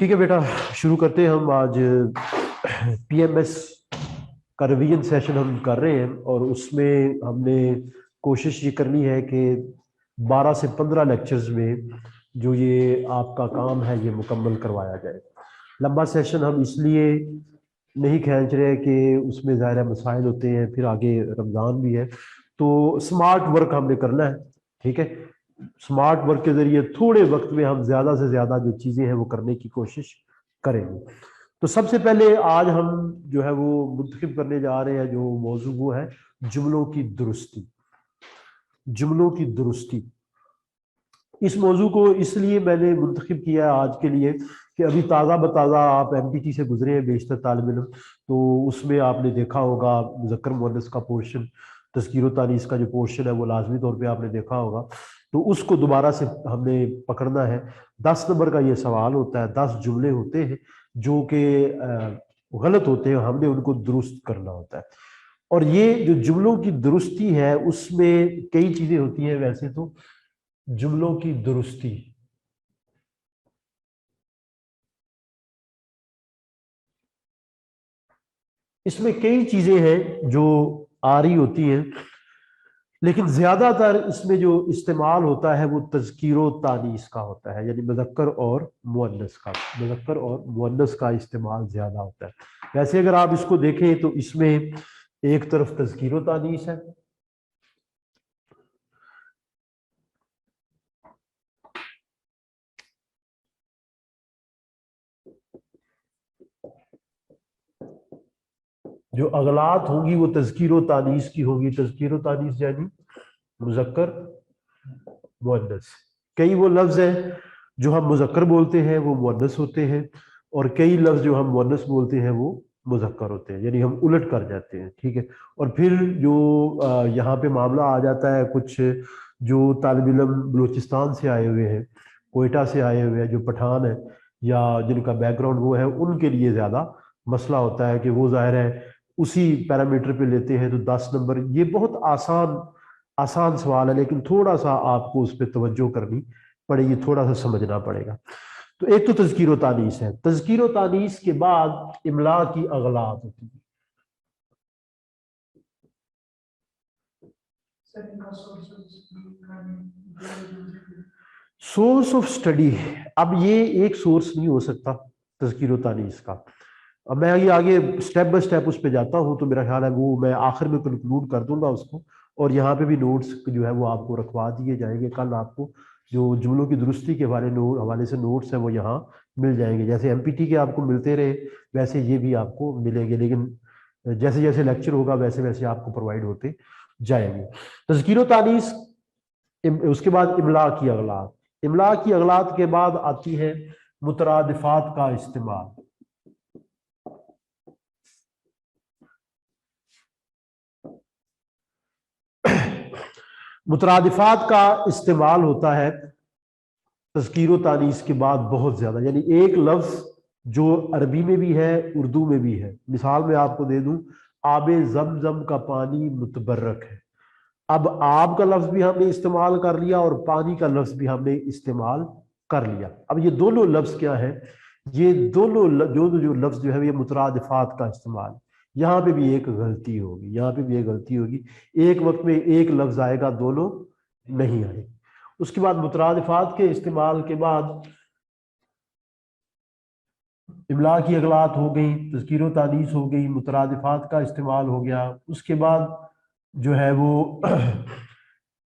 ठीक है बेटा, शुरू करते हैं। हम आज पीएमएस का रिवीजन सेशन हम कर रहे हैं और उसमें हमने कोशिश ये करनी है कि 12 से 15 लेक्चर्स में जो ये आपका काम है ये मुकम्मल करवाया जाए। लंबा सेशन हम इसलिए नहीं खींच रहे कि उसमें ज़ाहिर मसाइल होते हैं, फिर आगे रमज़ान भी है, तो स्मार्ट वर्क हमने करना है। ठीक है, स्मार्ट वर्क के जरिए थोड़े वक्त में हम ज्यादा से ज्यादा जो चीजें हैं वो करने की कोशिश करेंगे। तो सबसे पहले आज हम जो है वो मुंतखब करने जा रहे हैं, जो मौजू वो है जुमलों की दुरुस्ती। जुमलों की दुरुस्ती, इस मौजू को इसलिए मैंने मुंतखब किया है आज के लिए कि अभी ताज़ा बताज़ा आप एमपीटी से गुजरे हैं बेशतर तालिब इल्म, तो उसमें आपने देखा होगा मुज़क्कर मुअन्नस का पोर्शन, तज़कीर व तानीस का जो पोर्शन है वो लाजमी तौर पे आपने देखा होगा। तो उसको दोबारा से हमने पकड़ना है। 10 नंबर का ये सवाल होता है, 10 जुमले होते हैं जो कि गलत होते हैं, हमने उनको दुरुस्त करना होता है। और ये जो जुमलों की दुरुस्ती है उसमें कई चीज़ें होती हैं। वैसे तो जुमलों की दुरुस्ती, इसमें कई चीजें हैं जो आ रही होती हैं, लेकिन ज्यादातर इसमें जो इस्तेमाल होता है वो तज़कीरो तानीस का होता है, यानी मुज़क्कर और मुअन्नस का। मुज़क्कर और मुअन्नस का इस्तेमाल ज्यादा होता है। वैसे अगर आप इसको देखें तो इसमें एक तरफ तज़कीरो तानीस है, जो अगलात होंगी वो तज़कीरो तानीस की होगी। तज़कीरो तानीस यानी मुज़क्कर मुअन्नस। कई वो लफ्ज हैं जो हम मुज़क्कर बोलते हैं वो मुअन्नस होते हैं, और कई लफ्ज जो हम मुअन्नस बोलते हैं वो मुज़क्कर होते हैं, यानी हम उलट कर जाते हैं। ठीक है, और फिर जो यहाँ पे मामला आ जाता है, कुछ जो तालिब इल्म बलूचिस्तान से आए हुए हैं, कोयटा से आए हुए हैं, जो पठान है या जिनका बैकग्राउंड वो है, उनके लिए ज़्यादा मसला होता है कि वो ज़ाहिर है उसी पैरामीटर पे लेते हैं। तो 10 नंबर ये बहुत आसान आसान सवाल है, लेकिन थोड़ा सा आपको उस पर तवज्जो करनी पड़ेगी, थोड़ा सा समझना पड़ेगा। तो एक तो तज़कीर व तानीस है। तज़कीर व तानीस के बाद इमला की अगलात होती है। सोर्स ऑफ स्टडी, अब ये एक सोर्स नहीं हो सकता तज़कीर व तानीस का। अब मैं ये आगे स्टेप बाय स्टेप उस पर जाता हूँ, तो मेरा ख्याल है वो मैं आखिर में कंक्लूड कर दूंगा उसको, और यहाँ पे भी नोट्स जो है वो आपको रखवा दिए जाएंगे। कल आपको जो जुमलों की दुरुस्ती के हवाले से नोट्स हैं वो यहाँ मिल जाएंगे। जैसे एमपीटी के आपको मिलते रहे वैसे ये भी आपको मिलेंगे, लेकिन जैसे जैसे लेक्चर होगा वैसे वैसे आपको प्रोवाइड होते जाएंगे। तज़कीर व तानीस, उसके बाद इमला की अगलात। इमला की अगलात के बाद आती है मुतरादिफात का इस्तेमाल। मुतरादिफात का इस्तेमाल होता है तज़कीर व तानीस के बाद बहुत ज्यादा, यानी एक लफ्ज जो अरबी में भी है उर्दू में भी है। मिसाल में आपको दे दूं, आबे जमजम का पानी मुतबर्रक है। अब आब का लफ्ज भी हमने इस्तेमाल कर लिया और पानी का लफ्ज भी हमने इस्तेमाल कर लिया। अब ये दोनों लफ्ज क्या है, ये दोनों जो लफ्ज जो है ये मुतरादिफात का इस्तेमाल। यहाँ पे भी एक गलती होगी, यहाँ पे भी एक गलती होगी। एक वक्त में एक लफ्ज आएगा, दोनों नहीं आएंगे। उसके बाद मुतरादिफात के इस्तेमाल के बाद इमला की अगलात हो गई, तज़कीर व तानीस हो गई, मुतरादिफात का इस्तेमाल हो गया। उसके बाद जो है वो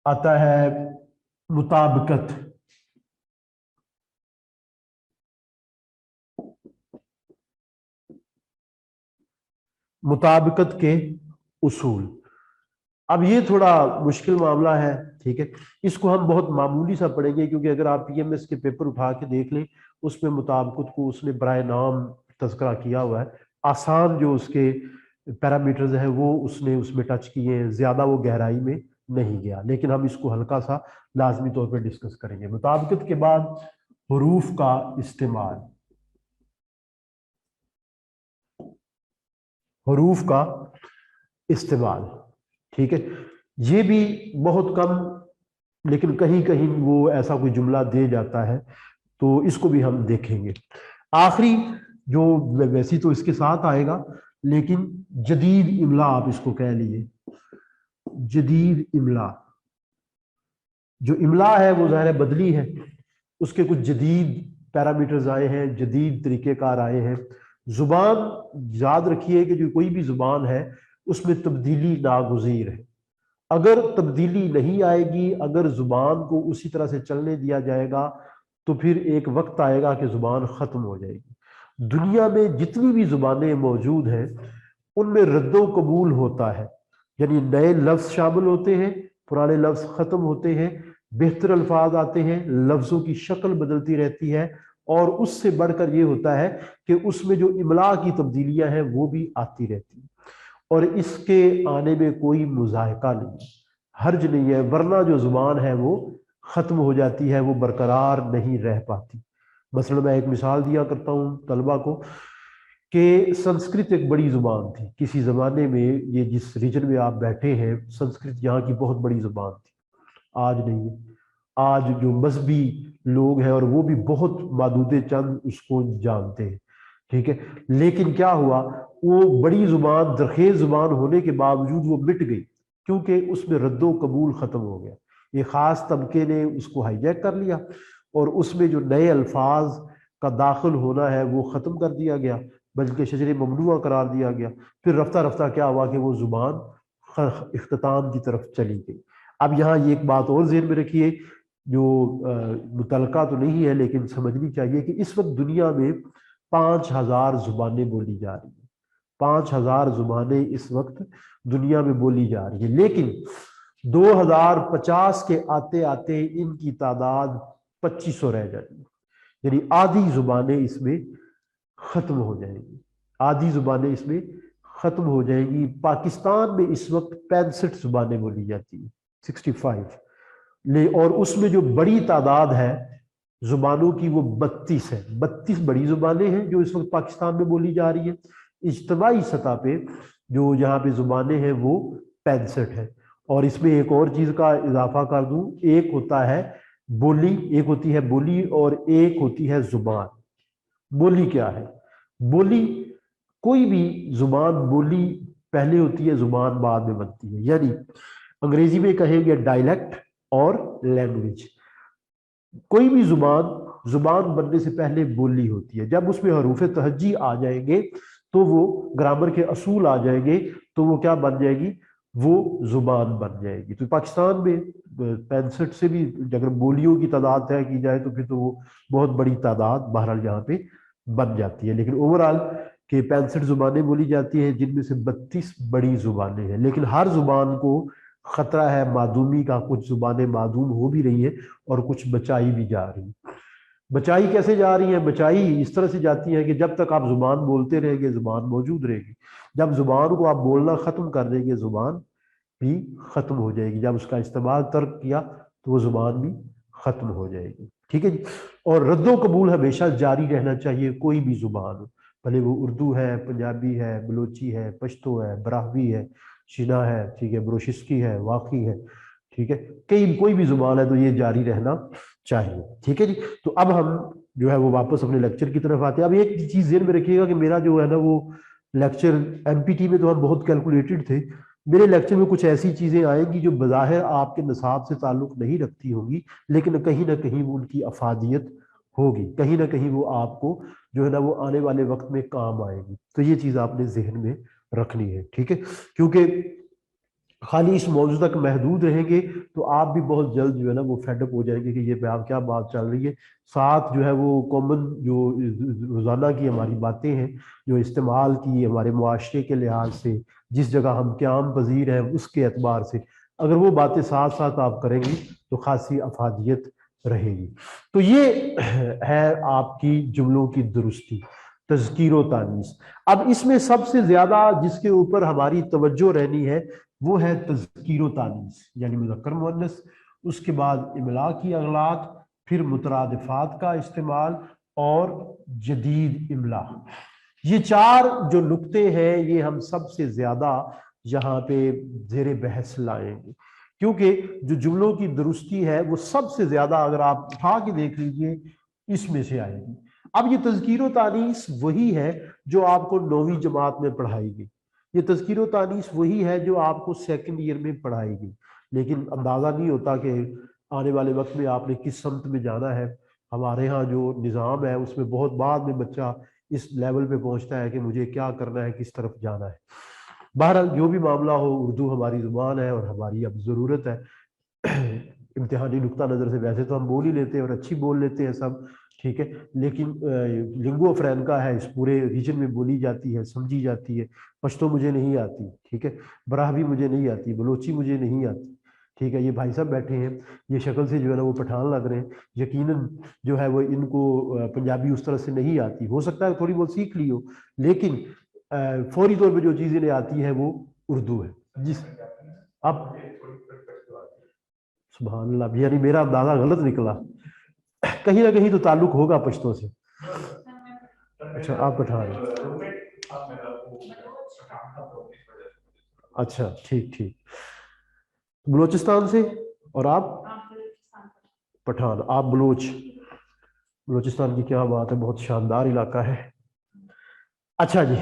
आता है मुताबिकत। मुताबिकत के उसूल, अब ये थोड़ा मुश्किल मामला है। ठीक है, इसको हम बहुत मामूली सा पढ़ेंगे, क्योंकि अगर आप पीएमएस के पेपर उठा के देख लें उसमें मुताबिकत को उसने बराए नाम तज़करा किया हुआ है। आसान जो उसके पैरामीटर्स हैं वो उसने उसमें टच किए हैं, ज्यादा वो गहराई में नहीं गया, लेकिन हम इसको हल्का सा लाजमी तौर पर डिस्कस करेंगे। मुताबिकत के बाद हरूफ का इस्तेमाल, हरूफ का इस्तेमाल। ठीक है, ये भी बहुत कम, लेकिन कहीं कहीं वो ऐसा कोई जुमला दे जाता है, तो इसको भी हम देखेंगे। आखिरी जो वैसे तो इसके साथ आएगा, लेकिन जदीद इमला आप इसको कह लीजिए। जदीद इमला, जो इमला है वो ज़ाहिर है बदली है, उसके कुछ जदीद पैरामीटर्स आए हैं, जदीद तरीक़ेकार आए हैं। ज़ुबान याद रखिए कि जो कोई भी ज़ुबान है उसमें तब्दीली नागुज़ीर है। अगर तब्दीली नहीं आएगी, अगर ज़ुबान को उसी तरह से चलने दिया जाएगा, तो फिर एक वक्त आएगा कि ज़ुबान ख़त्म हो जाएगी। दुनिया में जितनी भी ज़ुबानें मौजूद हैं उनमें रद्दो कबूल होता है, यानी नए लफ्ज़ शामिल होते हैं, पुराने लफ्ज़ ख़त्म होते हैं, बेहतर अल्फाज आते हैं, लफ्ज़ों की शक्ल बदलती रहती है, और उससे बढ़कर ये होता है कि उसमें जो इमला की तब्दीलियां हैं वो भी आती रहती हैं, और इसके आने में कोई मुज़ाहिका नहीं है, हर्ज नहीं है, वरना जो ज़ुबान है वो ख़त्म हो जाती है, वो बरकरार नहीं रह पाती। मसलन मैं एक मिसाल दिया करता हूँ तलबा को कि संस्कृत एक बड़ी ज़ुबान थी किसी ज़माने में, ये जिस रीजन में आप बैठे हैं संस्कृत यहाँ की बहुत बड़ी ज़ुबान थी, आज नहीं है। आज जो मजहबी लोग हैं और वो भी बहुत मादूदे चंद उसको जानते हैं, ठीक है। लेकिन क्या हुआ, वो बड़ी जुबान दरखेज जुबान होने के बावजूद वो मिट गई, क्योंकि उसमें रद्दो कबूल ख़त्म हो गया। ये ख़ास तबके ने उसको हाईजैक कर लिया और उसमें जो नए अल्फाज का दाखिल होना है वो ख़त्म कर दिया गया, बल्कि शजर ममनुआ करार दिया गया। फिर रफ्ता रफ्ता क्या हुआ कि वो ज़ुबान इख्तिताम की तरफ चली गई। अब यहाँ ये एक बात और ज़हन में रखिए, जो मुतलका तो नहीं है लेकिन समझनी चाहिए, कि इस वक्त दुनिया में 5000 जुबानें बोली जा रही हैं। 5000 जुबानें इस वक्त दुनिया में बोली जा रही है, लेकिन 2050 के आते आते इनकी तादाद 2500 रह जाएगी, यानी आधी जुबानें इसमें खत्म हो जाएंगी, आधी जुबानें इसमें खत्म हो जाएंगी। पाकिस्तान में इस वक्त 65 जुबानें बोली जाती है, 65 ले, और उसमें जो बड़ी तादाद है जुबानों की वो 32 है। 32 बड़ी जुबानें हैं जो इस वक्त पाकिस्तान में बोली जा रही है। इज्तमाई सतह पे जो यहाँ पे जुबानें हैं वो 65 है। और इसमें एक और चीज का इजाफा कर दूं, एक होता है बोली, एक होती है बोली और एक होती है जुबान। बोली क्या है? बोली, कोई भी जुबान बोली पहले होती है, जुबान बाद में बनती है, यानी अंग्रेजी में कहेंगे डायलेक्ट और लैंग्वेज। कोई भी जुबान बनने से पहले बोली होती है, जब उसमें हरूफ तहज्जी आ जाएंगे तो वो ग्रामर के असूल आ जाएंगे तो वो क्या बन जाएगी, वो जुबान बन जाएगी। तो पाकिस्तान में 65 से भी अगर बोलियों की तादाद तय की जाए तो फिर तो वो बहुत बड़ी तादाद बहरहाल यहाँ पे बन जाती है। लेकिन ओवरऑल के 65 जुबानें बोली जाती हैं, जिनमें से 32 बड़ी जुबानें हैं। लेकिन हर जुबान को खतरा है मादूमी का, कुछ जुबानें मादूम हो भी रही हैं और कुछ बचाई भी जा रही हैं। बचाई कैसे जा रही है? बचाई इस तरह से जाती है कि जब तक आप जुबान बोलते रहेंगे जुबान मौजूद रहेगी, जब जुबान को आप बोलना खत्म कर देंगे जुबान भी खत्म हो जाएगी, जब उसका इस्तेमाल तर्क किया तो वो जुबान भी खत्म हो जाएगी, ठीक है जी। और रद्दो कबूल हमेशा जारी रहना चाहिए, कोई भी जुबान हो, भले वो उर्दू है, पंजाबी है, बलोची है, पश्तो है, ब्राहवी है, शिना है, ठीक है, ब्रोशिस्की है, वाक़ी है, ठीक है, कोई भी जुबान है तो ये जारी रहना चाहिए, ठीक है जी। तो अब हम जो है वो वापस अपने लेक्चर की तरफ आते हैं। अब एक चीज ध्यान में रखिएगा कि मेरा जो है ना वो लेक्चर एमपीटी में तो हम बहुत कैलकुलेटेड थे, मेरे लेक्चर में कुछ ऐसी चीजें आएंगी जो बज़ाहिर आपके निसाब से ताल्लुक नहीं रखती होंगी, लेकिन कहीं ना कहीं वो उनकी अफादियत होगी, कहीं ना कहीं वो आपको जो है ना वो आने वाले वक्त में काम आएगी। तो ये चीज आपने जहन में रखनी है, ठीक है, क्योंकि खाली इस मौजू तक महदूद रहेंगे तो आप भी बहुत जल्द जो है ना वो फेडअप हो जाएंगे कि ये आप क्या बात चल रही है। साथ जो है वो कॉमन जो रोज़ाना की हमारी बातें हैं, जो इस्तेमाल की हमारे मुआशरे के लिहाज से, जिस जगह हम क़याम पजीर हैं उसके एतबार से, अगर वो बातें साथ साथ आप करेंगे तो खासी अफादियत रहेगी। तो ये है आपकी जुमलों की दुरुस्ती, तज़कीर तानीस। अब इसमें सबसे ज्यादा जिसके ऊपर हमारी तवज्जो रहनी है वो है तज़कीर तानीस, यानी मुज़क्कर मुअन्नस, उसके बाद इमला की अगलात, फिर मुतरादिफात का इस्तेमाल और जदीद इमला। ये चार जो नुक्ते हैं ये हम सबसे ज्यादा यहाँ पे ज़ेरे बहस लाएंगे, क्योंकि जो जुमलों की दुरुस्ती है वो सबसे ज्यादा, अगर आप उठा के देख लीजिए, इसमें से आएगी। अब ये तज़कीर व तानीस वही है जो आपको 9वीं जमात में पढ़ाएगी, ये तज़कीर व तानीस वही है जो आपको सेकंड ईयर में पढ़ाएगी, लेकिन अंदाज़ा नहीं होता कि आने वाले वक्त में आपने किस समत में जाना है। हमारे यहाँ जो निज़ाम है उसमें बहुत बाद में बच्चा इस लेवल पे पहुंचता है कि मुझे क्या करना है, किस तरफ जाना है। बहरहाल जो भी मामला हो, उर्दू हमारी ज़ुबान है और हमारी अब ज़रूरत है। इम्तिहानी नुक्ता नज़र से वैसे तो हम बोल ही लेते हैं और अच्छी बोल लेते हैं सब, ठीक है, लेकिन लिंगुआ फ्रैंका है, इस पूरे रीजन में बोली जाती है, समझी जाती है। पश्तो मुझे नहीं आती, ठीक है, बराहवी मुझे नहीं आती, बलोची मुझे नहीं आती, ठीक है। ये भाई साहब बैठे हैं, ये शक्ल से जो है ना वो पठान लग रहे हैं, यकीनन जो है वो इनको पंजाबी उस तरह से नहीं आती, हो सकता है थोड़ी बहुत सीख ली हो, लेकिन फौरी तौर पर जो चीज़ इन्हें आती है वो उर्दू है। जिस अब सुभान अल्लाह, यानी मेरा अंदाजा गलत निकला, कहीं ना कहीं तो ताल्लुक होगा पश्तों से। अच्छा, आप पठान, अच्छा ठीक ठीक, बलूचिस्तान से, और आप पठान, आप बलूच, बलूचिस्तान की क्या बात है, बहुत शानदार इलाका है। अच्छा जी,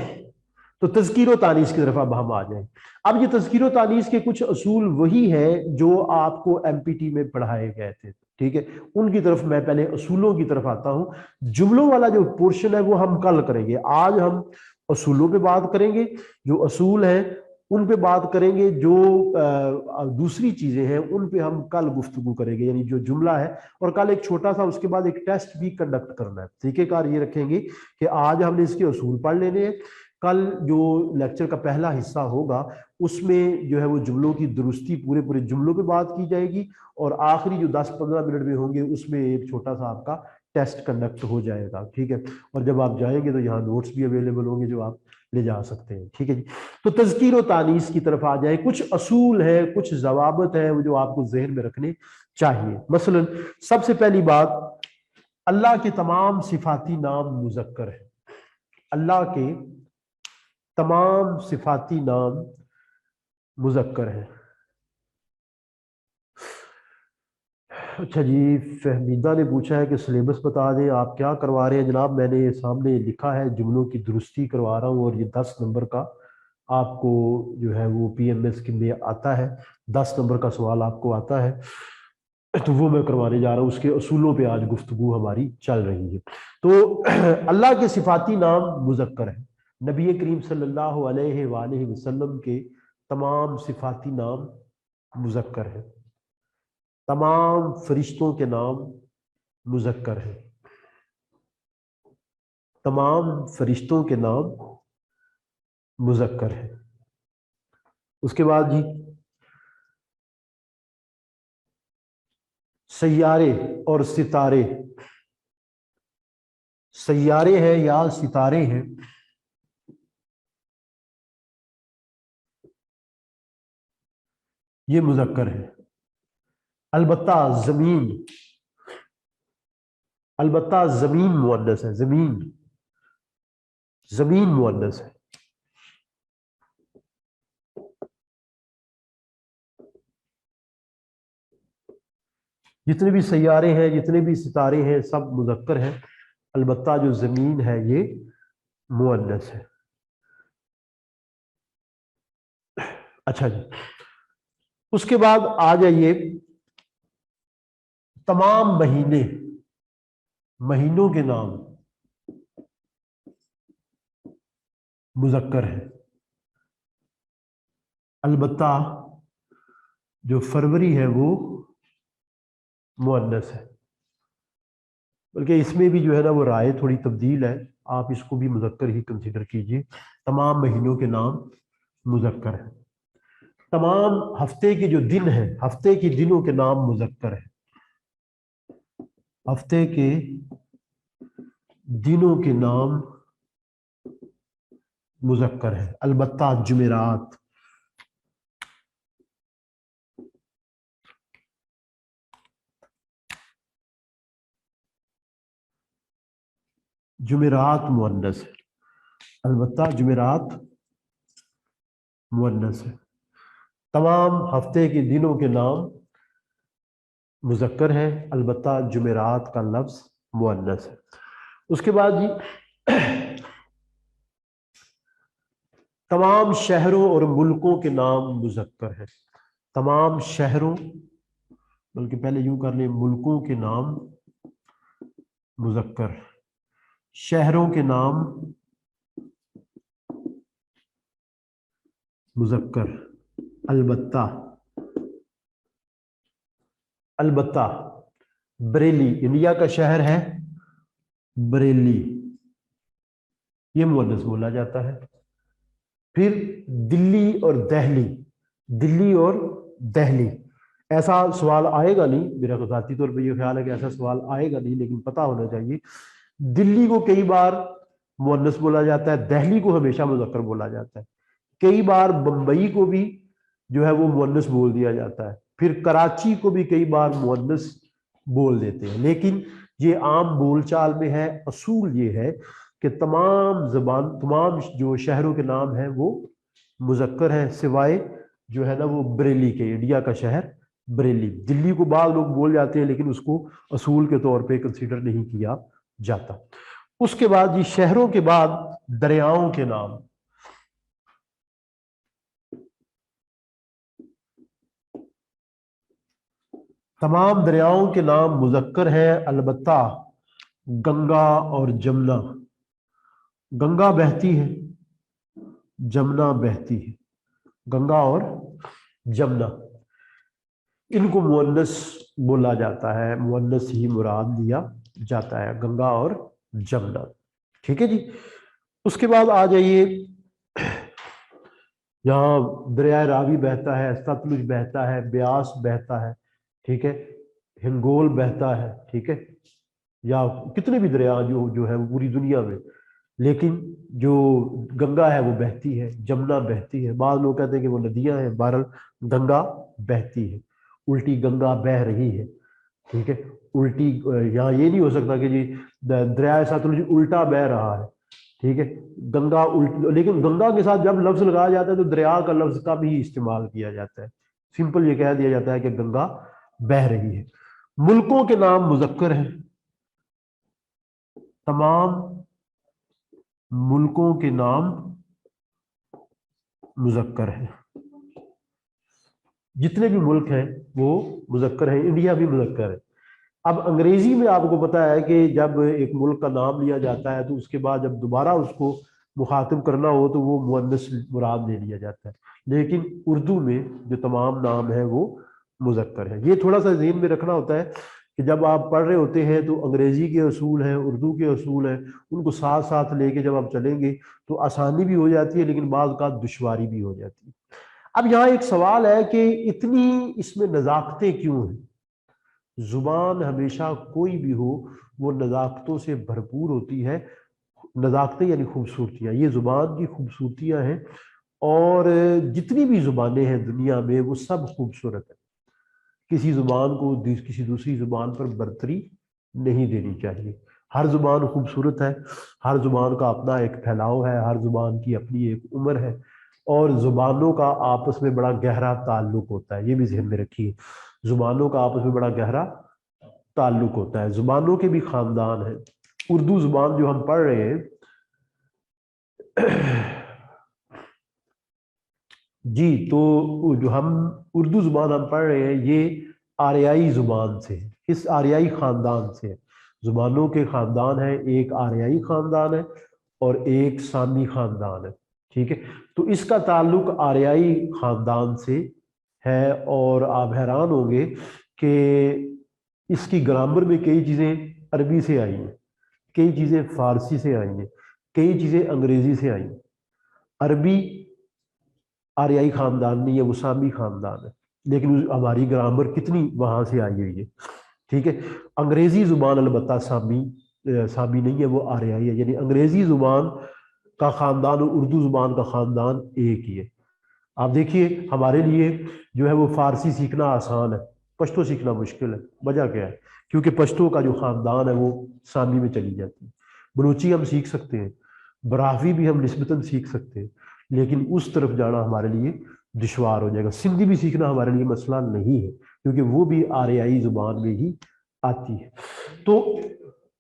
तो तज़कीर व तानीस की तरफ अब हम आ जाएं। अब ये तज़कीर व तानीस के कुछ असूल वही है जो आपको एमपीटी में पढ़ाए गए थे, ठीक है, उनकी तरफ मैं पहले असूलों की तरफ आता हूं। जुमलों वाला जो पोर्शन है वो हम कल करेंगे, आज हम असूलों पे बात करेंगे, जो असूल हैं उन पे बात करेंगे, जो दूसरी चीजें हैं उन पे हम कल गुफ्तगू करेंगे, यानी जो जुमला है। और कल एक छोटा सा उसके बाद एक टेस्ट भी कंडक्ट करना है। तरीकेकार ये रखेंगे कि आज हमने इसके असूल पढ़ लेने हैं, कल जो लेक्चर का पहला हिस्सा होगा उसमें जो है वो जुमलों की दुरुस्ती, पूरे पूरे जुमलों पे बात की जाएगी, और आखिरी जो 10-15 मिनट में होंगे उसमें एक छोटा सा आपका टेस्ट कंडक्ट हो जाएगा, ठीक है। और जब आप जाएंगे तो यहाँ नोट्स भी अवेलेबल होंगे जो आप ले जा सकते हैं, ठीक है जी। तो तज़कीर व तानीस की तरफ आ जाए, कुछ असूल है, कुछ जवाबत है जो आपको जहन में रखने चाहिए। मसलन सबसे पहली बात, अल्लाह के तमाम सिफाती नाम मुज़क्कर है, अल्लाह के तमाम सिफाती नाम मुज़क्कर है। अच्छा जी, फहमीदा ने पूछा है कि सिलेबस बता दें, आप क्या करवा रहे हैं जनाब। मैंने सामने लिखा है जुमलों की दुरुस्ती करवा रहा हूँ, और ये 10 नंबर का आपको जो है वो पीएमएस के में आता है, 10 नंबर का सवाल आपको आता है, तो वो मैं करवाने जा रहा हूँ। उसके असूलों पे आज गुफ्तगू हमारी चल रही है। तो अल्लाह के सिफाती नाम मुज़क्कर है, नबी करीम सल्लल्लाहु अलैहि वसल्लम के तमाम सिफाती नाम मुज़क्कर है, तमाम फरिश्तों के नाम मुज़क्कर हैं, तमाम फरिश्तों के नाम मुज़क्कर हैं। उसके बाद जी, सैयारे और सितारे, सैयारे हैं या सितारे हैं, ये मुज़क्कर है। अलबत्ता जमीन, अलबत्ता जमीन मुअन्नस है, जमीन, जमीन मुअन्नस है। जितने भी सैयारे हैं, जितने भी सितारे हैं, सब मुज़क्कर हैं, अलबत्ता जो जमीन है ये मुअन्नस है। अच्छा जी, उसके बाद आ जाइए, तमाम महीने, महीनों के नाम मुज़क्कर है, अलबत्ता जो फरवरी है वो मुअन्नस है। बल्कि इसमें भी जो है ना वो राय थोड़ी तब्दील है, आप इसको भी मुज़क्कर ही कंसीडर कीजिए। तमाम महीनों के नाम मुज़क्कर है, तमाम हफ्ते के जो दिन हैं, हफ्ते के दिनों के नाम मुज़क्कर है, हफ्ते के दिनों के नाम मुज़क्कर है, अलबत्ता जुमेरात, जुमेरात मुअन्नस है, अलबत्ता जुमेरात मुअन्नस है। तमाम हफ्ते के दिनों के नाम मुज़क्कर है, अलबत्ता जुमेरात का लफ्ज़ मुअन्नस है। उसके बाद जी तमाम शहरों और मुल्कों के नाम मुज़क्कर हैं। तमाम शहरों, बल्कि पहले यूं कर लें, मुल्कों के नाम मुज़क्कर, शहरों के नाम मुज़क्कर। अलबत्ता, अलबत्ता बरेली, इंडिया का शहर है बरेली, ये मुअन्नस बोला जाता है। फिर दिल्ली और दहली, दिल्ली और दहली, ऐसा सवाल आएगा नहीं, मेरा तो ज़ाती तौर पे ये ख्याल है कि ऐसा सवाल आएगा नहीं, लेकिन पता होना चाहिए। दिल्ली को कई बार मुअन्नस बोला जाता है, दहली को हमेशा मुज़क्कर बोला जाता है। कई बार बम्बई को भी जो है वो मुअन्नस बोल दिया जाता है, फिर कराची को भी कई बार मुअन्नस बोल देते हैं। लेकिन ये आम बोलचाल में है, असूल ये है कि तमाम जो शहरों के नाम हैं वो मुज़क्कर हैं, सिवाय जो है ना वो बरेली के, इंडिया का शहर बरेली। दिल्ली को बाद लोग बोल जाते हैं, लेकिन उसको असूल के तौर पे कंसीडर नहीं किया जाता। उसके बाद ये शहरों के बाद दरियाओं के नाम, तमाम दरियाओं के नाम मुज़क्कर हैं, अलबत्ता गंगा और जमुना। गंगा बहती है, जमुना बहती है, गंगा और जमुना, इनको मुअन्नस बोला जाता है, मुअन्नस ही मुराद दिया जाता है, गंगा और जमुना। ठीक है जी। उसके बाद आ जाइए, यहाँ दरिया रावी बहता है, सतलुज बहता है, ब्यास बहता है, ठीक है, हिंगोल बहता है, ठीक है, या कितने भी दरिया जो जो है वो पूरी दुनिया में, लेकिन जो गंगा है वो बहती है, जमुना बहती है। बाद लोग कहते हैं कि वो नदियां हैं, बहरहाल गंगा बहती है, उल्टी गंगा बह रही है, ठीक है। उल्टी, यहाँ ये नहीं हो सकता कि जी दरिया सतलुज उल्टा बह रहा है, ठीक है, गंगा उल्टी। लेकिन गंगा के साथ जब लफ्ज लगाया जाता है तो दरिया का लफ्ज का भी इस्तेमाल किया जाता है, सिंपल ये कह दिया जाता है कि गंगा बह रही है। मुल्कों के नाम मुज़क्कर हैं, तमाम मुल्कों के नाम मुज़क्कर हैं, जितने भी मुल्क हैं वो मुज़क्कर हैं, इंडिया भी मुज़क्कर है। अब अंग्रेजी में आपको पता है कि जब एक मुल्क का नाम लिया जाता है तो उसके बाद जब दोबारा उसको मुखातिब करना हो तो वो मुअन्नस मुराद ले लिया जाता है, लेकिन उर्दू में जो तमाम नाम है वो मुज़क्कर है। ये थोड़ा सा ज़हन में रखना होता है कि जब आप पढ़ रहे होते हैं तो अंग्रेजी के असूल हैं, उर्दू के असूल हैं, उनको साथ साथ लेके जब आप चलेंगे तो आसानी भी हो जाती है, लेकिन बाज़ का दुश्वारी भी हो जाती है। अब यहाँ एक सवाल है कि इतनी इसमें नज़ाकतें क्यों हैं? जुबान हमेशा कोई भी हो वो नज़ाकतों से भरपूर होती है। नज़ाकतें यानी खूबसूरतियाँ, ये जुबान की खूबसूरतियाँ हैं, और जितनी भी जुबानें हैं दुनिया में वो सब खूबसूरत है। किसी जुबान को किसी दूसरी जुबान पर बरतरी नहीं देनी चाहिए। हर जुबान खूबसूरत है, हर जुबान का अपना एक फैलाव है, हर जुबान की अपनी एक उम्र है, और जुबानों का आपस में बड़ा गहरा ताल्लुक होता है, ये भी ध्यान में रखिए। जुबानों का आपस में बड़ा गहरा ताल्लुक होता है, जुबानों के भी खानदान है। उर्दू जुबान जो हम पढ़ रहे हैं जी, तो जो हम उर्दू जुबान हम पढ़ रहे हैं ये आर्याई जुबान से है, इस आर्याई खानदान से है। जुबानों के खानदान है, एक आर्याई खानदान है और एक सामी खानदान है, ठीक है। तो इसका ताल्लुक आर्याई खानदान से है, और आप हैरान होंगे कि इसकी ग्रामर में कई चीज़ें अरबी से आई हैं, कई चीज़ें फारसी से आई हैं, कई चीज़ें अंग्रेजी से आई हैं। अरबी आर्याई खानदान नहीं है, वो सामी खानदान है, लेकिन हमारी ग्रामर कितनी वहाँ से आई हुई है, ठीक है। अंग्रेजी जुबान अलबत्ता सामी नहीं है, वो आर्याई है, यानी अंग्रेजी जुबान का खानदान और उर्दू जुबान का खानदान एक ही है। आप देखिए हमारे लिए जो है वो फारसी सीखना आसान है, पश्तो सीखना मुश्किल है। वजह क्या है? क्योंकि पश्तो का जो खानदान है वो सामी में चली जाती है। बलूची हम सीख सकते हैं, बरावी भी हम निस्बतन सीख सकते हैं, लेकिन उस तरफ जाना हमारे लिए दुश्वार हो जाएगा। सिंधी भी सीखना हमारे लिए मसला नहीं है, क्योंकि वो भी आर्याई जुबान में ही आती है। तो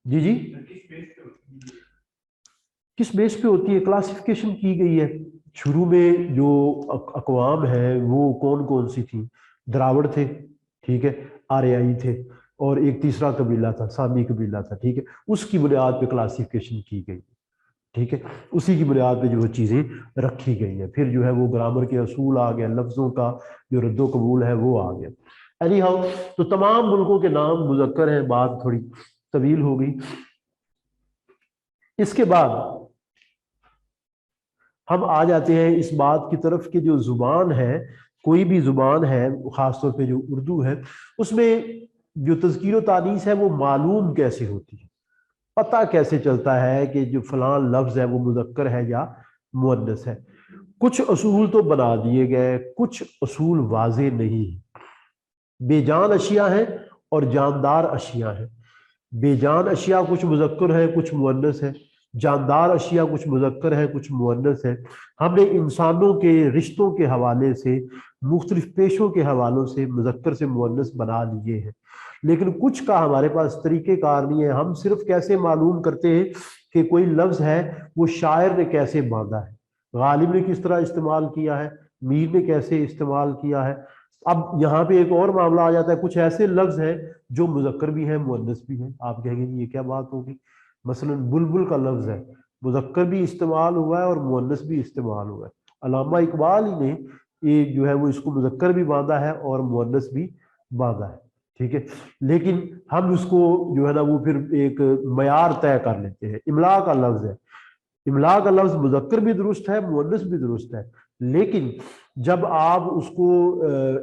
जी जी, किस बेस पे होती है? क्लासिफिकेशन की गई है। शुरू में जो अकवाम है वो कौन कौन सी थी? द्राविड़ थे, ठीक है, आर्याई थे, और एक तीसरा कबीला था, सामी कबीला था, ठीक है। उसकी बुनियाद पे क्लासिफिकेशन की गई, ठीक है। उसी की बुनियाद पे जो वो चीज़ें रखी गई हैं। फिर जो है वो ग्रामर के असूल आ गया, लफ्ज़ों का जो रद्दो कबूल है वो आ गया। एनी हाउ, तो तमाम मुल्कों के नाम मुज़क्कर हैं, बात थोड़ी तवील हो गई। इसके बाद हम आ जाते हैं इस बात की तरफ कि जो जुबान है, कोई भी जुबान है, खासतौर पे जो उर्दू है, उसमें जो तज़कीर व तानीस है वो मालूम कैसे होती है? पता कैसे चलता है कि जो फलां लफ्ज़ है वो मुज़क्कर है या मुअन्नस है? कुछ असूल तो बना दिए गए, कुछ असूल वाज़े नहीं है। बेजान अशिया हैं और जानदार अशिया हैं। बेजान अशिया कुछ मुज़क्कर है, कुछ मुअन्नस है। जानदार अशिया कुछ मुज़क्कर है, कुछ मुअन्नस है। हमने इंसानों के रिश्तों के हवाले से, मुख्तलिफ पेशों के हवालों से मुज़क्कर से मुअन्नस बना लिए हैं, लेकिन कुछ का हमारे पास तरीक़ेकार नहीं है। हम सिर्फ कैसे मालूम करते हैं कि कोई लफ्ज़ है वो शायर ने कैसे बांधा है, गालिब ने किस तरह इस्तेमाल किया है, मीर ने कैसे इस्तेमाल किया है। अब यहाँ पे एक और मामला आ जाता है, कुछ ऐसे लफ्ज़ हैं जो मुज़क्कर भी है, मुअन्नस भी है। आप कहेंगे ये क्या बात होगी? मसलन बुलबुल का लफ्ज़ है, मुज़क्कर भी इस्तेमाल हुआ है और मुअन्नस भी इस्तेमाल हुआ है। अल्लामा इकबाल ही ने ये जो है वो इसको मुज़क्कर भी बांधा है और मुअन्नस भी बांधा है, ठीक है। लेकिन हम उसको जो है ना वो फिर एक मयार तय कर लेते हैं। इमला का लफ्ज़ है, इमला का लफ्ज़ मुज़क्कर भी दुरुस्त है, मुअन्नस भी दुरुस्त है, लेकिन जब आप उसको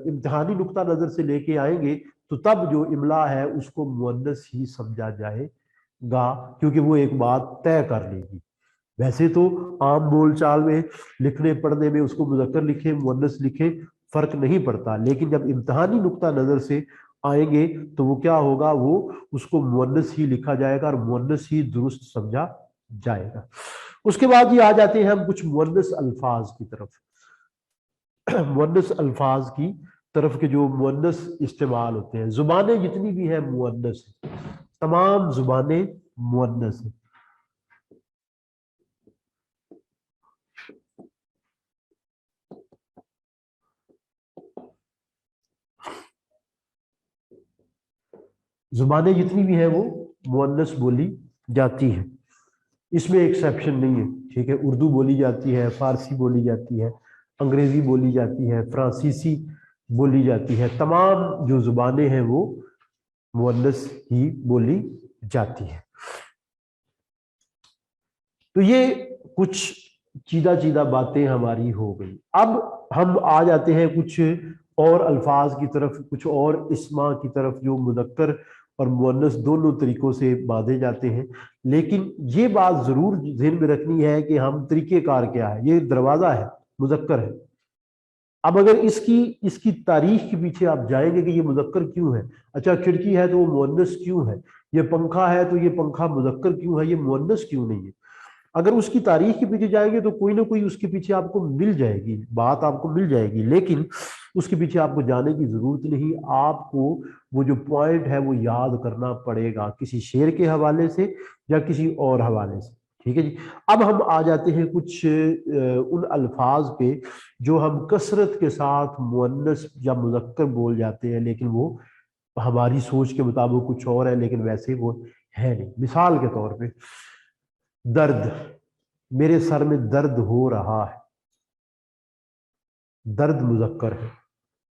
इम्तिहानी नुक्ता नज़र से लेके आएंगे तो तब जो इमला है उसको मुअन्नस ही समझा जाएगा, क्योंकि वो एक बात तय कर लेगी। वैसे तो आम बोलचाल में लिखने पढ़ने में उसको मुज़क्कर लिखे मुअन्नस लिखे फर्क नहीं पड़ता, लेकिन जब इम्तिहानी नुक्ता नज़र से आएंगे तो वो क्या होगा, वो उसको मुअन्नस ही लिखा जाएगा और मुअन्नस ही दुरुस्त समझा जाएगा। उसके बाद ये आ जाते हैं हम कुछ मुअन्नस अल्फाज की तरफ। मुअन्नस अल्फाज की तरफ के जो मुअन्नस इस्तेमाल होते हैं, जुबानें जितनी भी हैं मुअन्नस है, तमाम जुबानें मुअन्नस है। जुबानें जितनी भी हैं वो मुअन्नस बोली जाती हैं, इसमें एक्सेप्शन नहीं है, ठीक है। उर्दू बोली जाती है, फारसी बोली जाती है, अंग्रेजी बोली जाती है, फ्रांसीसी बोली जाती है। तमाम जो जुबानें हैं वो मुअन्नस ही बोली जाती है। तो ये कुछ चीदा चीदा बातें हमारी हो गई। अब हम आ जाते हैं कुछ और अल्फाज की तरफ, कुछ और इस्मा की तरफ जो मुज़क्कर और मुअन्नस दोनों तरीकों से बांधे जाते हैं। लेकिन ये बात जरूर ध्यान में रखनी है कि हम तरीक़ेकार क्या है। ये दरवाज़ा है, मुज़क्कर है। अब अगर इसकी इसकी तारीख के पीछे आप जाएंगे कि ये मुज़क्कर क्यों है, अच्छा खिड़की है तो वो मुअन्नस क्यों है, ये पंखा है तो ये पंखा मुज़क्कर क्यों है, ये मुअन्नस क्यों नहीं है, अगर उसकी तारीख के पीछे जाएंगे तो कोई ना कोई उसके पीछे आपको मिल जाएगी, बात आपको मिल जाएगी। लेकिन उसके पीछे आपको जाने की जरूरत नहीं, आपको वो जो पॉइंट है वो याद करना पड़ेगा, किसी शेर के हवाले से या किसी और हवाले से, ठीक है जी। अब हम आ जाते हैं कुछ उन अल्फाज पे जो हम कसरत के साथ मुअन्नस या मुज़क्कर बोल जाते हैं, लेकिन वो हमारी सोच के मुताबिक कुछ और है, लेकिन वैसे वो है नहीं। मिसाल के तौर पे दर्द, मेरे सर में दर्द हो रहा है, दर्द मुज़क्कर है।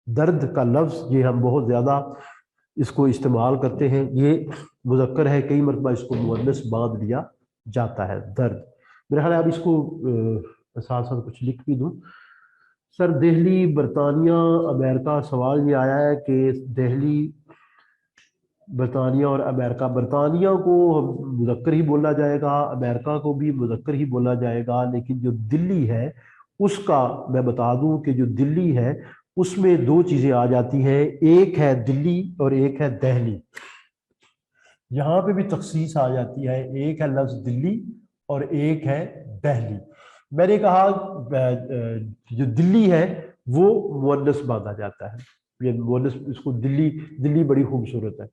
दर्द का लफ्ज़ ये हम बहुत ज़्यादा इसको इस्तेमाल करते हैं, ये मुज़क्कर है, कई मरतबा इसको मुअन्नस बांध लिया जाता है, दर्द। मेरा ख्याल है अब इसको साथ साथ कुछ लिख भी दूँ। सर दिल्ली, बरतानिया, अमेरिका, सवाल ये आया है कि दिल्ली, बरतानिया और अमेरिका, बरतानिया को मुज़क्कर ही बोला जाएगा, अमेरिका को भी मुज़क्कर ही बोला जाएगा, लेकिन जो दिल्ली है उसका मैं बता दूं कि जो दिल्ली है उसमें दो चीज़ें आ जाती हैं, एक है दिल्ली और एक है दहली। यहाँ पे भी तखसीस आ जाती है, एक है लफ्ज़ दिल्ली और एक है दहली। मैंने कहा जो दिल्ली है वो मुअन्नस बांधा जाता है, ये मुअन्नस, इसको दिल्ली, दिल्ली बड़ी खूबसूरत है।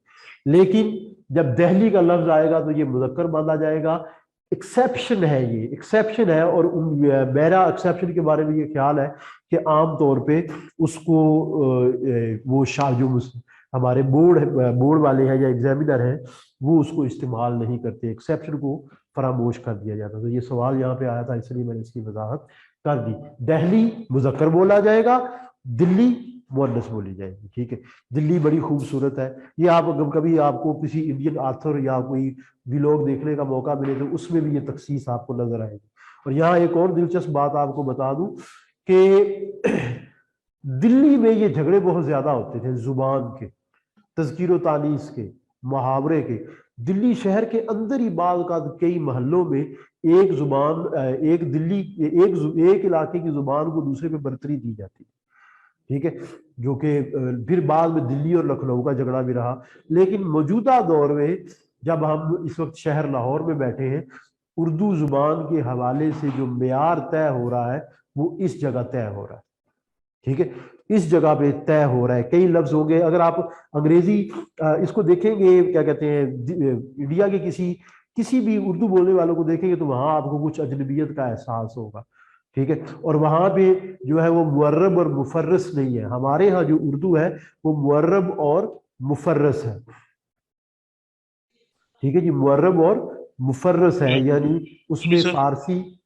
लेकिन जब दहली का लफ्ज आएगा तो ये मुज़क्कर माना जाएगा। एक्सेप्शन है, ये एक्सेप्शन है। और मेरा एक्सेप्शन के बारे में ये ख्याल है कि आम तौर पे उसको वो जो हमारे बोर्ड वाले हैं या एग्जामिनर हैं वो उसको इस्तेमाल नहीं करते, एक्सेप्शन को फरामोश कर दिया जाता। तो ये सवाल यहाँ पे आया था, इसलिए मैंने इसकी वजाहत कर दी। दहली मुज़क्कर बोला जाएगा, दिल्ली मुअन्नस बोली जाएगी। ठीक है, दिल्ली बड़ी खूबसूरत है। ये आप कभी आपको किसी इंडियन ऑथर या कोई व्लॉग देखने का मौका मिले तो उसमें भी ये तखसीस आपको नजर आएगी। और यहाँ एक और दिलचस्प बात आपको बता दूं कि दिल्ली में ये झगड़े बहुत ज्यादा होते थे जुबान के, तज़कीर व तानीस के, मुहावरे के। दिल्ली शहर के अंदर ही बाद का कई महल्लों में एक जुबान, एक इलाके की जुबान को दूसरे पे बरतरी दी जाती है। ठीक है, जो कि फिर बाद में दिल्ली और लखनऊ का झगड़ा भी रहा। लेकिन मौजूदा दौर में जब हम इस वक्त शहर लाहौर में बैठे हैं, उर्दू जुबान के हवाले से जो मेयार तय हो रहा है वो इस जगह तय हो रहा है। ठीक है, इस जगह पे तय हो रहा है। कई लफ्ज होंगे, अगर आप अंग्रेजी इसको देखेंगे, क्या कहते हैं, इंडिया के किसी भी उर्दू बोलने वालों को देखेंगे तो वहां आपको कुछ अजनबियत का एहसास होगा। ठीक है, और वहां पे जो है वो मुअर्रब और मुफर्रस नहीं है। हमारे यहाँ जो उर्दू है वो मुअर्रब और मुफर्रस है। ठीक है जी, मुअर्रब और मुफर्रस है, यानी उसमें फारसी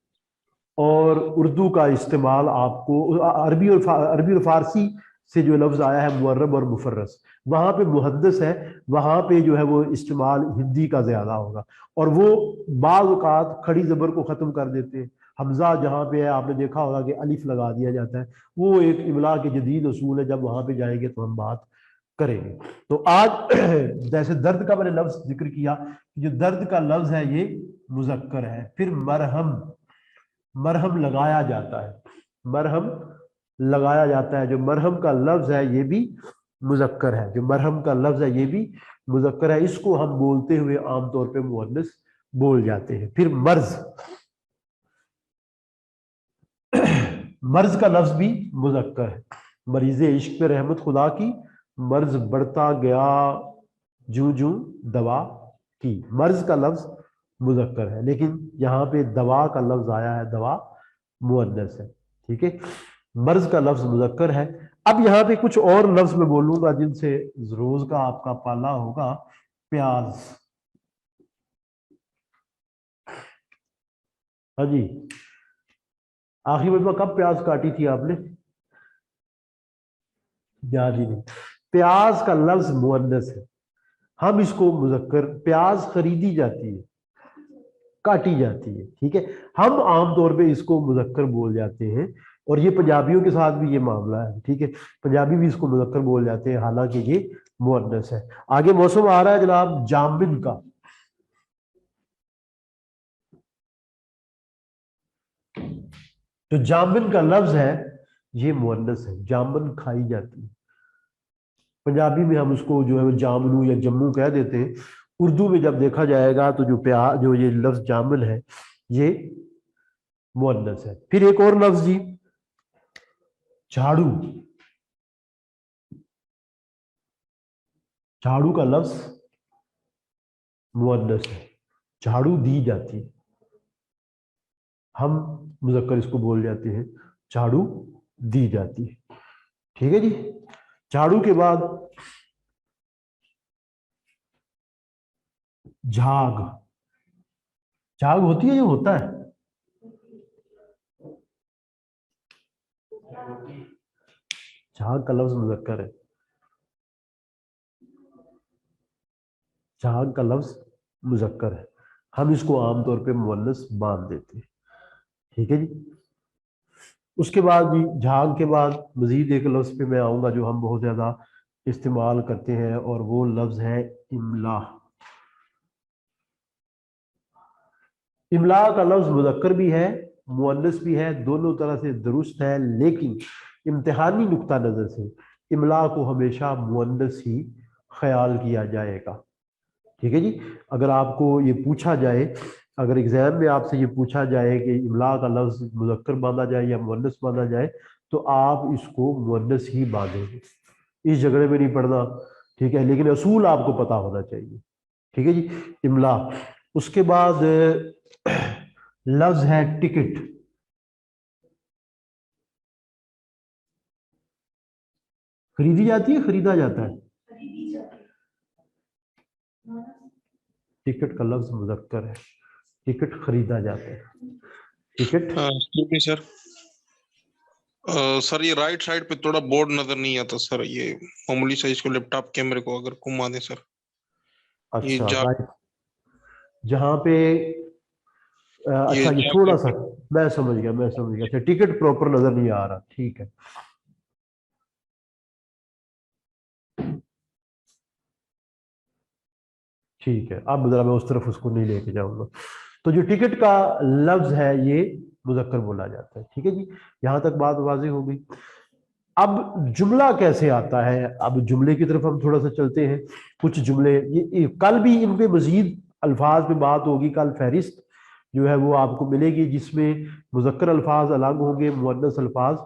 और उर्दू का इस्तेमाल आपको, अरबी और फारसी से जो लफ्ज आया है मुअर्रब और मुफर्रस, वहां पे मुहद्दिस है, वहां पे जो है वो इस्तेमाल हिंदी का ज्यादा होगा। और वो बाज़ औक़ात खड़ी जबर को खत्म कर देते हैं। हमजा जहाँ पे है आपने देखा होगा कि अलिफ लगा दिया जाता है, वो एक इमला के जदीद उसूल है, जब वहां पे जाएंगे तो हम बात करेंगे। तो आज जैसे दर्द का मैंने लफ्ज जिक्र किया, जो दर्द का लफ्ज है ये मुज़क्कर है। फिर मरहम, मरहम लगाया जाता है, मरहम लगाया जाता है। जो मरहम का लफ्ज है ये भी मुज़क्कर है, जो मरहम का लफ्ज है ये भी मुज़क्कर है। इसको हम बोलते हुए आमतौर पे मुअन्नस बोल जाते हैं। फिर मर्ज, मर्ज का लफ्ज भी मुज़क्कर है। मरीज इश्क पे रहमत खुदा की, मर्ज बढ़ता गया जूं जूं दवा की। मर्ज का लफ्ज मुज़क्कर है, लेकिन यहाँ पे दवा का लफ्ज आया है, दवा मुअन्नस है। ठीक है, मर्ज का लफ्ज मुज़क्कर है। अब यहाँ पे कुछ और लफ्ज मैं बोलूंगा जिनसे रोज का आपका पाला होगा। प्याज, हाँ जी, आखिरी मरतबा कब प्याज काटी थी आपने? याद ही नहीं। प्याज का लफ्ज मुअन्नस है, हम इसको मुज़क्कर, प्याज खरीदी जाती है, काटी जाती है। ठीक है, हम आमतौर पे इसको मुज़क्कर बोल जाते हैं। और ये पंजाबियों के साथ भी ये मामला है। ठीक है, पंजाबी भी इसको मुज़क्कर बोल जाते हैं, हालांकि ये मुअन्नस है। आगे मौसम आ रहा है जनाब जामिन का। तो जामिन का लफ्ज है ये मुअन्नस है, जामुन खाई जाती है। पंजाबी में हम उसको जो है जामनू या जम्मू कह देते हैं। उर्दू में जब देखा जाएगा तो जो ये लफ्ज जामिन है ये मुअन्नस है। फिर एक और लफ्ज जी, झाड़ू। झाड़ू का लफ्ज मुअन्नस है, झाड़ू दी जाती है, हम मुज़क्कर इसको बोल जाते हैं, झाड़ू दी जाती है। ठीक है जी, झाड़ू के बाद झाग। झाग होती है, ये होता है, झाग का लफ्ज मुज़क्कर है, झाग का लफ्ज मुज़क्कर है, हम इसको आमतौर पे मुअन्नस बांध देते हैं। ठीक है जी, उसके बाद जी झाग के बाद मजीद एक लफ्ज पे मैं आऊंगा जो हम बहुत ज्यादा इस्तेमाल करते हैं, और वो लफ्ज है इमला। इमला का लफ्ज मुज़क्कर भी है, मुअन्नस भी है, दोनों तरह से दुरुस्त है। लेकिन इम्तिहानी नुक्ता नजर से इमला को हमेशा मुअन्नस ही ख्याल किया जाएगा। ठीक है जी, अगर आपको ये पूछा जाए, अगर एग्जाम में आपसे ये पूछा जाए कि इमला का लफ्ज मुज़क्कर बांधा जाए या मुअन्नस बांधा जाए, तो आप इसको मुअन्नस ही बांधेंगे। इस झगड़े में नहीं पड़ना, ठीक है, लेकिन असूल आपको पता होना चाहिए, ठीक है जी। इमला। उसके बाद लफ्ज है टिकट। खरीदी जाती है, खरीदा जाता है? टिकट का लफ्ज मुज़क्कर है, टिकट खरीदा जाता है, टिकट। सर सर ये राइट साइड पे थोड़ा बोर्ड नजर नहीं आता सर, ये मामूली सा इसको लैपटॉप कैमरे को अगर घुमा दे सर। अच्छा, राइट, जहाँ पे अच्छा ये थोड़ा सा, मैं समझ गया। अच्छा, टिकट प्रॉपर नजर नहीं आ रहा, ठीक है। ठीक है, अब जरा मैं उस तरफ उसको नहीं लेके जाऊंगा। तो जो टिकट का लफ्ज है ये मुज़क्कर बोला जाता है, ठीक है जी। यहां तक बात वाज़ेह हो गई। अब जुमला कैसे आता है, अब जुमले की तरफ हम थोड़ा सा चलते हैं। कुछ जुमले ये कल भी इन पे मजीद अल्फाज पे बात होगी, कल फहरिस्त जो है वो आपको मिलेगी जिसमें मुज़क्कर अल्फाज अलग होंगे, मुअन्नस अल्फाज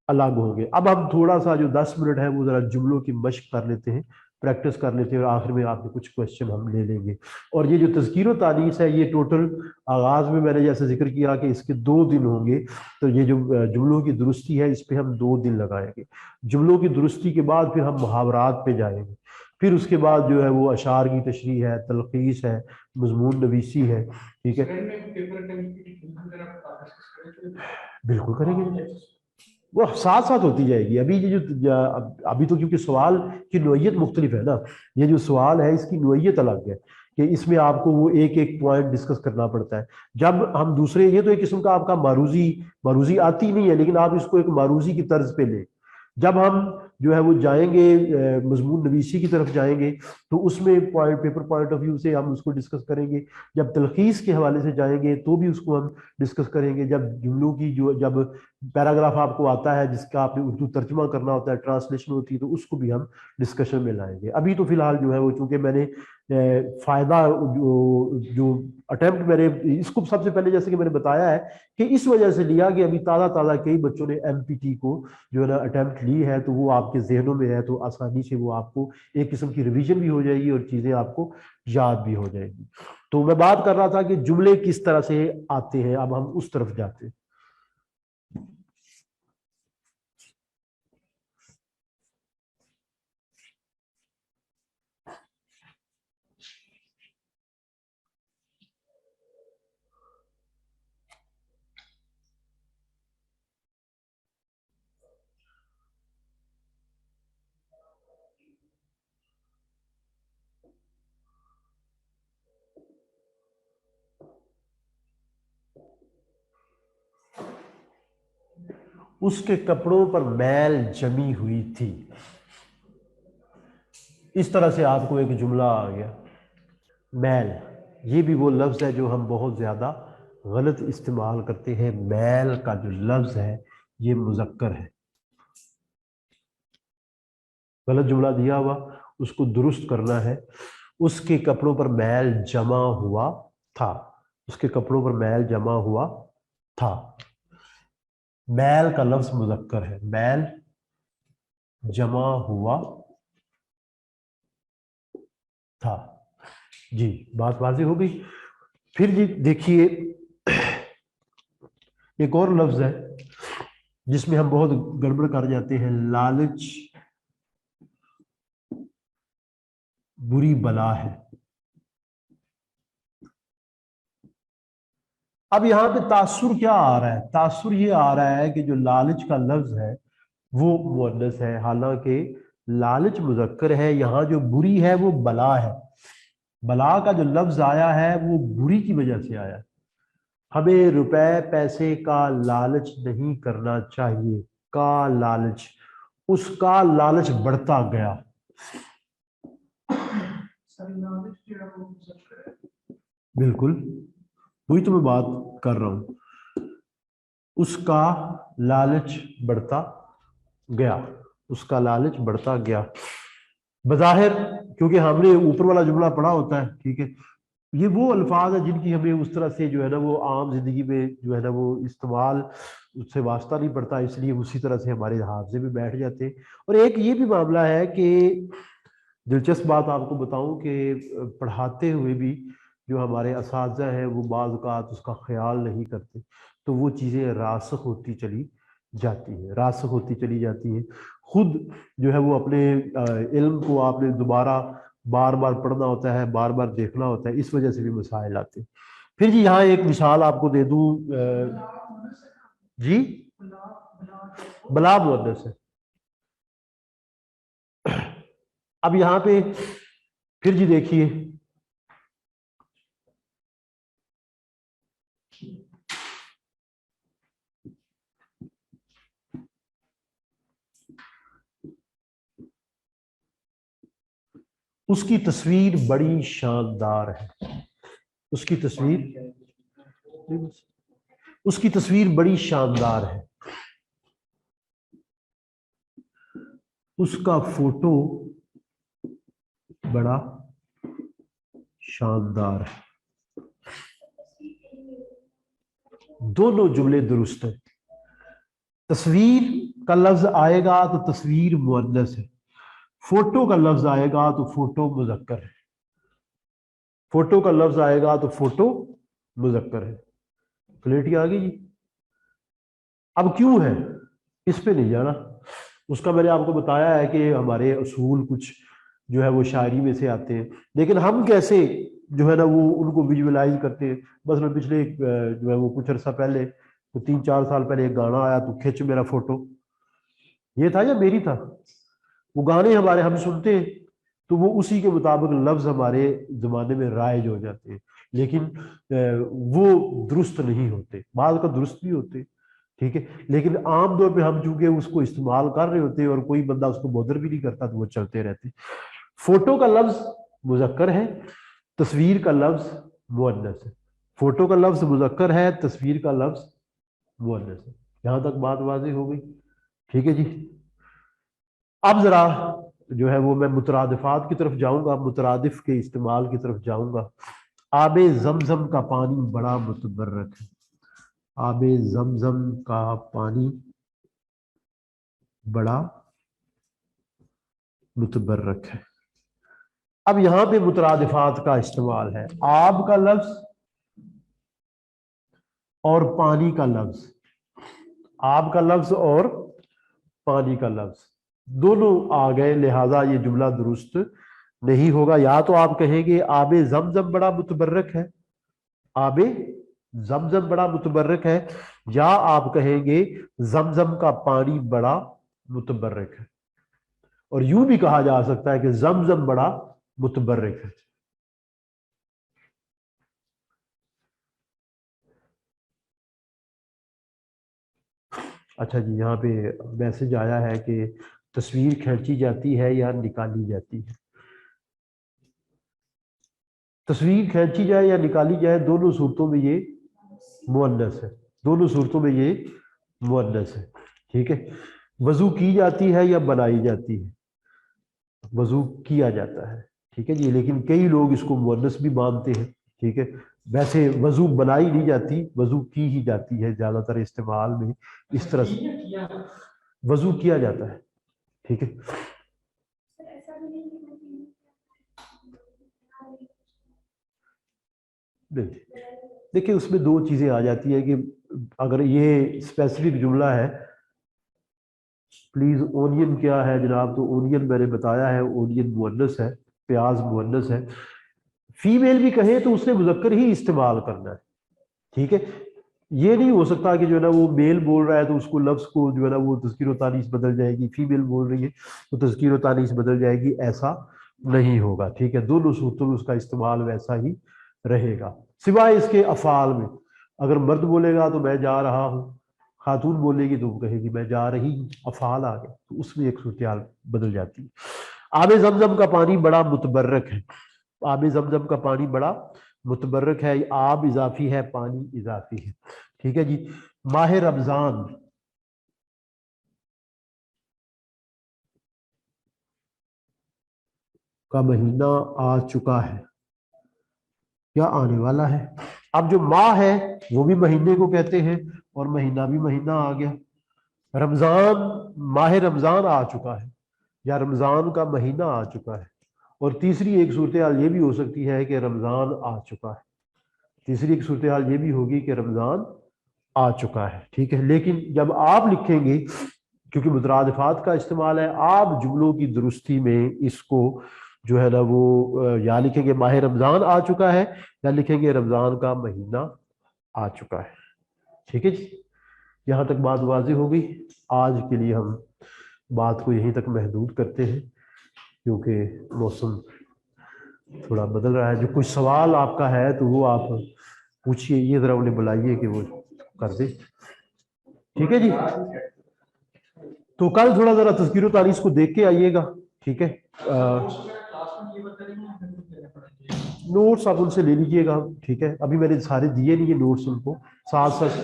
अलग होंगे। अब हम थोड़ा सा जो 10 मिनट है वो जरा जुमलों की मशक कर लेते हैं, प्रैक्टिस कर लेते हैं, और आखिर में आपके कुछ क्वेश्चन हम ले लेंगे। और ये जो तज़कीर व तानीस है ये टोटल आगाज में मैंने जैसे जिक्र किया कि इसके 2 दिन होंगे, तो ये जो जुमलों की दुरुस्ती है इस पे हम 2 दिन लगाएंगे। जुमलों की दुरुस्ती के बाद फिर हम मुहावरात पे जाएंगे, फिर उसके बाद जो है वो अशार की तशरीह है, तलखीस है, मजमून नवीसी है, ठीक है। बिल्कुल करेंगे, वो साथ साथ होती जाएगी। अभी ये जो अभी तो क्योंकि सवाल की नोयत मुख्तलिफ है ना, ये जो सवाल है इसकी नोयत अलग है कि इसमें आपको वो एक एक पॉइंट डिस्कस करना पड़ता है। जब हम दूसरे, ये तो एक किस्म का आपका मारूजी आती नहीं है, लेकिन आप इसको एक मारूजी की तर्ज पे ले। जब हम जो है वो जाएंगे मजमून नवीसी की तरफ जाएंगे तो उसमें पेपर पॉइंट ऑफ व्यू से हम उसको डिस्कस करेंगे। जब तलखीस के हवाले से जाएंगे तो भी उसको हम डिस्कस करेंगे। जब जुमलों की जो जब पैराग्राफ आपको आता है जिसका आपने उर्दू तर्जुमा करना होता है, ट्रांसलेशन होती है, तो उसको भी हम डिस्कशन में लाएंगे। अभी तो फिलहाल जो है वो चूंकि मैंने फायदा जो अटेम्प्ट मैंने इसको सबसे पहले जैसे कि मैंने बताया है कि इस वजह से लिया कि अभी ताज़ा कई बच्चों ने MPT को जो है ना अटेम्प्ट ली है, तो वो आपके जहनों में है, तो आसानी से वो आपको एक किस्म की रिवीजन भी हो जाएगी और चीज़ें आपको याद भी हो जाएगी। तो मैं बात कर रहा था कि जुमले किस तरह से आते हैं, अब हम उस तरफ जाते हैं। उसके कपड़ों पर मैल जमी हुई थी, इस तरह से आपको एक जुमला आ गया। मैल, ये भी वो लफ्ज़ है जो हम बहुत ज़्यादा गलत इस्तेमाल करते हैं। मैल का जो लफ्ज़ है ये मुज़क्कर है। गलत जुमला दिया हुआ, उसको दुरुस्त करना है। उसके कपड़ों पर मैल जमा हुआ था, उसके कपड़ों पर मैल जमा हुआ था। मैल का लफ्ज़ मुज़क्कर है, मैल जमा हुआ था। जी, बात वाज़ेह हो गई। फिर जी देखिए एक और लफ्ज है जिसमें हम बहुत गड़बड़ कर जाते हैं, लालच बुरी बला है। अब यहां पे तासुर क्या आ रहा है? तासुर ये आ रहा है कि जो लालच का लफ्ज है वो मुअन्नस है, हालांकि लालच मुजक्कर है। यहाँ जो बुरी है वो बला है। बला का जो लफ्ज आया है वो बुरी की वजह से आया। हमें रुपए पैसे का लालच नहीं करना चाहिए। का लालच, उसका लालच बढ़ता गया। बिल्कुल, वही तो मैं बात कर रहा हूं। उसका लालच बढ़ता गया, उसका लालच बढ़ता गया। बज़ाहिर क्योंकि हमने ऊपर वाला जुमला पढ़ा होता है, ठीक है, ये वो अल्फाज है जिनकी हमें उस तरह से जो है ना वो आम जिंदगी में जो है ना वो इस्तेमाल उससे वास्ता नहीं पड़ता, इसलिए उसी तरह से हमारे हाफजे में बैठ जाते हैं। और एक ये भी मामला है कि दिलचस्प बात आपको बताऊं कि पढ़ाते हुए भी जो हमारे असातिज़ा हैं वो बाज़ औक़ात उसका ख्याल नहीं करते, तो वो चीज़ें रासख होती चली जाती हैं, रासख होती चली जाती हैं। खुद जो है वो अपने इल्म को आपने दोबारा बार बार पढ़ना होता है, बार बार देखना होता है, इस वजह से भी मसाइल आते हैं। फिर जी यहाँ एक मिसाल आपको दे दूं, जी बला मुअन्नस है। अब यहाँ पे फिर जी देखिए, उसकी तस्वीर बड़ी शानदार है, उसकी तस्वीर उसकी तस्वीर बड़ी शानदार है, उसका फोटो बड़ा शानदार है। दोनों जुमले दुरुस्त है। तस्वीर का लफ्ज आएगा तो तस्वीर मुअन्नस है, फोटो का लफ्ज आएगा तो फोटो मुज़क्कर है, फोटो का लफ्ज आएगा तो फोटो मुज़क्कर है। क्लियरिटी आ गई जी। अब क्यों है, इस पे नहीं जाना, उसका मैंने आपको बताया है कि हमारे असूल कुछ जो है वो शायरी में से आते हैं, लेकिन हम कैसे जो है ना वो उनको विजुअलाइज करते हैं। बस मैं पिछले जो है वो कुछ अर्सा पहले, तो 3-4 साल पहले एक गाना आया, तो खिंच मेरा फोटो, ये था या मेरी था, वो गाने हमारे हम सुनते हैं तो वो उसी के मुताबिक लफ्ज हमारे जमाने में राइज हो जाते हैं, लेकिन वो दुरुस्त नहीं होते, बाद का दुरुस्त भी होते, ठीक है, लेकिन आम तौर पे हम चूंकि उसको इस्तेमाल कर रहे होते हैं और कोई बंदा उसको बॉदर भी नहीं करता, तो वो चलते रहते। फोटो का लफ्ज मुजक्कर है, तस्वीर का लफ्ज मुअन्नस है। फोटो का लफ्ज मुजक्कर है, तस्वीर का लफ्ज मुअन्नस है। यहां तक बात वाज़ेह हो गई, ठीक है जी। अब जरा जो है वो मैं मुतरादिफात की तरफ जाऊंगा, मुतरादिफ के इस्तेमाल की तरफ जाऊंगा। आबे जमजम का पानी बड़ा मुतबर्रक है, आबे जमजम का पानी बड़ा मुतबर्रक है। अब यहां पे मुतरादिफात का इस्तेमाल है, आब का लफ्ज और पानी का लफ्ज, आब का लफ्ज और पानी का लफ्ज दोनों आ गए, लिहाजा ये जुमला दुरुस्त नहीं होगा। या तो आप कहेंगे आबे जमजम बड़ा मुतबर्रक है, आबे जमजम बड़ा मुतबर्रक है, या आप कहेंगे जमजम का पानी बड़ा मुतबर्रक है। और यूं भी कहा जा सकता है कि जमजम बड़ा मुतबर्रक है। अच्छा जी, यहाँ पे मैसेज आया है कि तस्वीर खींची जाती है या निकाली जाती है। तस्वीर खींची जाए या निकाली जाए, दोनों सूरतों में ये मुअन्नस है, दोनों सूरतों में ये मुअन्नस है, ठीक है। वजू की जाती है या बनाई जाती है, वजू किया जाता है, ठीक है जी, लेकिन कई लोग इसको मुअन्नस भी मानते हैं, ठीक है। वैसे वजू बनाई नहीं जाती, वजू की ही जाती है ज्यादातर इस्तेमाल में, इस तरह से वजू किया जाता है, ठीक है। देखिए उसमें दो चीजें आ जाती है कि अगर ये स्पेसिफिक जुमला है, प्लीज ओनियन क्या है जनाब, तो ओनियन मैंने बताया है, ओनियन मुअन्नस है, प्याज मुअन्नस है। फीमेल भी कहे तो उसने मुजक्कर ही इस्तेमाल करना है, ठीक है। ये नहीं हो सकता कि जो है ना वो मेल बोल रहा है तो उसको लफ्ज को जो है ना वो तज़कीर व तानीस बदल जाएगी, फीमेल बोल रही है तो तज़कीर व तानीस बदल जाएगी, ऐसा नहीं होगा, ठीक है। दोनों सूरतों में उसका इस्तेमाल वैसा ही रहेगा, सिवाय इसके अफ़ाल में। अगर मर्द बोलेगा तो मैं जा रहा हूँ, खातून बोलेगी तो वो कहेगी मैं जा रही हूँ, अफ़ाल आ गए, तो उसमें एक सूरत बदल जाती है। आब जमजम का पानी बड़ा मुतबर्रक है, आब जमजम का पानी बड़ा मुतबर्रक है, आब इजाफी है, पानी इजाफी है, ठीक है जी। माह रमजान का महीना आ चुका है, یا آنے والا ہے. اب جو ماہ ہے وہ بھی مہینے کو کہتے ہیں اور مہینہ بھی مہینہ آ گیا. رمضان، ماہ رمضان آ چکا ہے یا رمضان کا مہینہ آ چکا ہے. اور تیسری ایک صورتحال یہ بھی ہو سکتی ہے کہ رمضان آ چکا ہے. تیسری ایک صورتحال یہ بھی ہوگی کہ رمضان آ چکا ہے. ٹھیک ہے، لیکن جب آپ لکھیں گے، کیونکہ مترادفات کا استعمال ہے، آپ جملوں کی درستی میں اس کو جو ہے نا وہ یا لکھیں گے ماہ رمضان آ چکا ہے یا لکھیں گے رمضان کا مہینہ آ چکا ہے. ٹھیک ہے جی، یہاں تک بات واضح ہو گئی. آج کے لیے ہم بات کو یہیں تک محدود کرتے ہیں کیونکہ موسم تھوڑا بدل رہا ہے. جو کچھ سوال آپ کا ہے تو وہ آپ پوچھیے، یہ ذرا انہیں بلائیے کہ وہ کر دے. ٹھیک ہے جی، تو کل تھوڑا ذرا تذکیر و تانیث کو دیکھ کے آئیے گا. ٹھیک ہے، نوٹس آپ ان سے لے لیجیے گا. ٹھیک ہے، ابھی میں نے سارے دیے نہیں ہے نوٹس ان کو ساتھ ساتھ.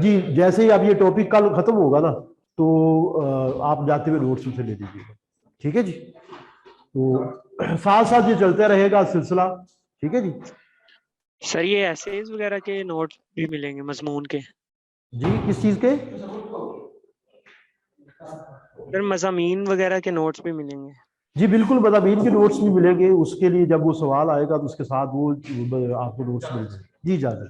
جی، جیسے ہی اب یہ ٹاپک کل ختم ہوگا نا تو آپ جاتے ہوئے نوٹس ان سے لے لیجیے گا. ٹھیک ہے جی، تو ساتھ ساتھ یہ چلتا رہے گا سلسلہ. ٹھیک ہے جی. سر یہ ایسیز وغیرہ کے نوٹ بھی ملیں گے مضمون کے؟ جی، کس چیز کے؟ سر مضامین وغیرہ کے نوٹس بھی ملیں گے؟ جی بالکل، مضامین کے نوٹس بھی ملیں گے. اس کے لیے جب وہ سوال آئے گا تو اس کے ساتھ وہ آپ کو نوٹس مل جائیں گے. جی اجازت.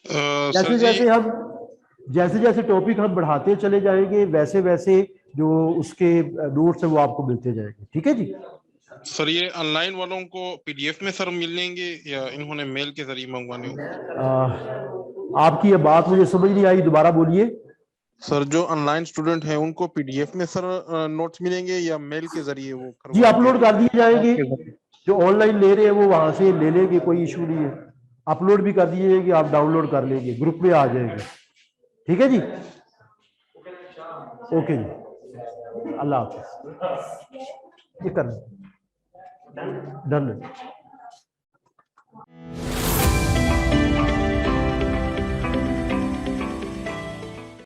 سر جیسے جی جیسے ہم جیسے ٹاپک ہم بڑھاتے چلے جائیں گے ویسے ویسے جو اس کے نوٹس ہیں وہ آپ کو ملتے جائیں گے. ٹھیک ہے جی. سر یہ آن لائن والوں کو پی ڈی ایف میں سر ملیں گے یا انہوں نے میل کے ذریعے منگوانے ہوں گے؟ آپ کی یہ بات مجھے سمجھ نہیں آئی، دوبارہ بولیے. سر جو آن لائن اسٹوڈنٹ ہیں ان کو پی ڈی ایف میں سر نوٹس ملیں گے یا میل کے ذریعے وہ جی کروائیں گے؟ اپلوڈ کر دیے جائیں گے. جو آن لائن لے رہے ہیں وہ وہاں سے لے لیں گے، کوئی ایشو نہیں ہے. اپلوڈ بھی کر دیجیے گا، آپ ڈاؤن لوڈ کر لیں گے، گروپ میں آ جائیں گے. ٹھیک ہے جی، اوکے جی، اللہ حافظ. یہ کر ڈن.